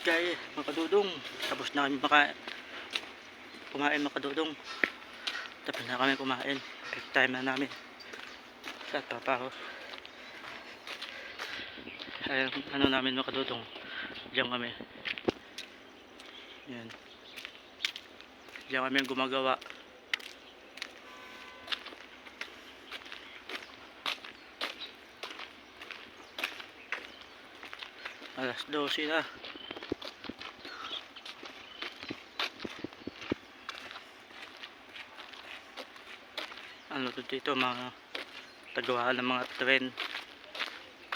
Guys, mga kadudong, tapos na kami kumain mga kadudong. Tapos na kami kumain. Break time na namin sa trabaho. Ay, ano namin mga kadudong, diyan kami. Yan. Diyan kami ang gumagawa. Alas 12 na. Ano to dito, mga tagawaan ng mga tren,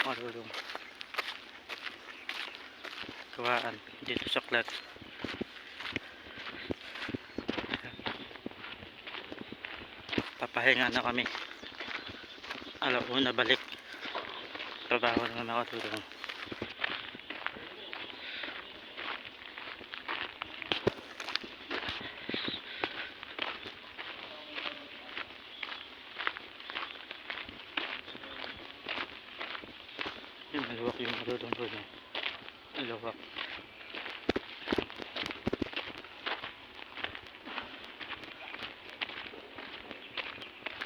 marulong gawaan dito sa Klat. Papahinga na kami, alauna balik trabaho ng mga tulong. Maluwak yung marulong doon eh. Maluwak.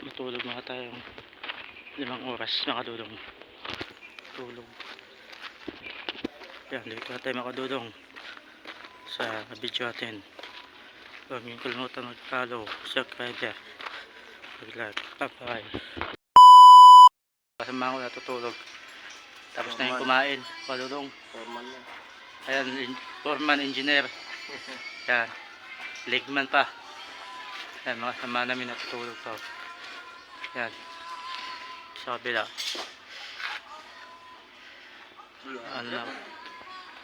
Matulog mga tayong 5 oras makadudong tulog. Yan, dito na tayo makadudong sa video natin. Huwag niyong kalimutan mag-follow, subscribe, mag-like. Bye bye. Kasama ko natutulog. Tapos na yung kumain, padudong. Ayan, foreman engineer. Yan, ligman pa. Yan, mga sama namin natutulog to. Yan, sa kabila. Ano na,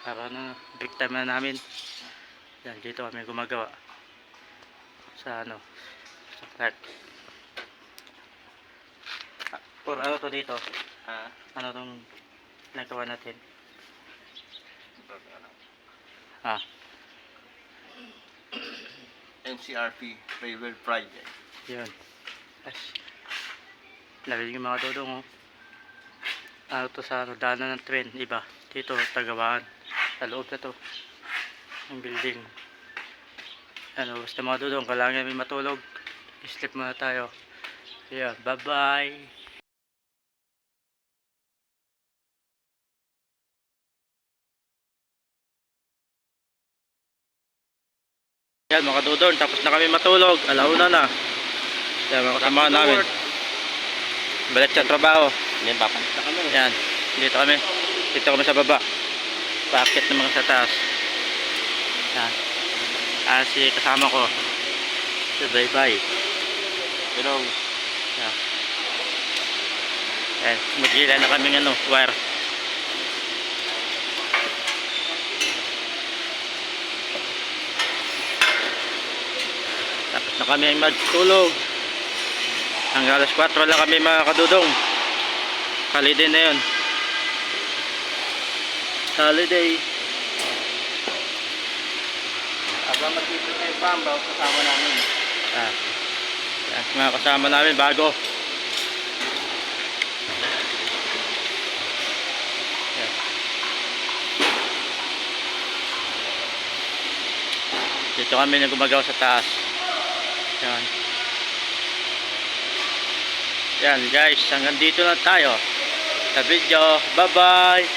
para na break time na namin. Yan, dito kami gumagawa sa ano, sa Clark. Or ano to dito? Ano tong nagawa natin? NCRP River Project. Yan. Labi yung mga dodong, oh. Ano to sa ano, daanan ng tren, iba. Dito, tagawaan. Sa loob na to. Yung building. Ano, basta mga dodong, kailangan namin matulog. Sleep muna tayo. Yan, bye bye. Yan mga dodong, tapos na kami matulog. Alauna na. Yan mga kasama namin. Balik sa trabaho. Yan, dito kami. Dito kami sa baba. Paakit naman sa taas. Yan. Si kasama ko. Bye bye. Hello. Yan. Yan, magila na kaming ano, wire. Tapos na kami magtulog. Hanggang alas 4 lang kami mga kadudong. Holiday na yun. Holiday. Habang magkita kayo pambaw, kasama namin. Yan, mga kasama namin bago. Yan. Dito kami na gumagawa sa taas. Yan. Yan guys, hanggang dito na tayo sa video. Bye bye.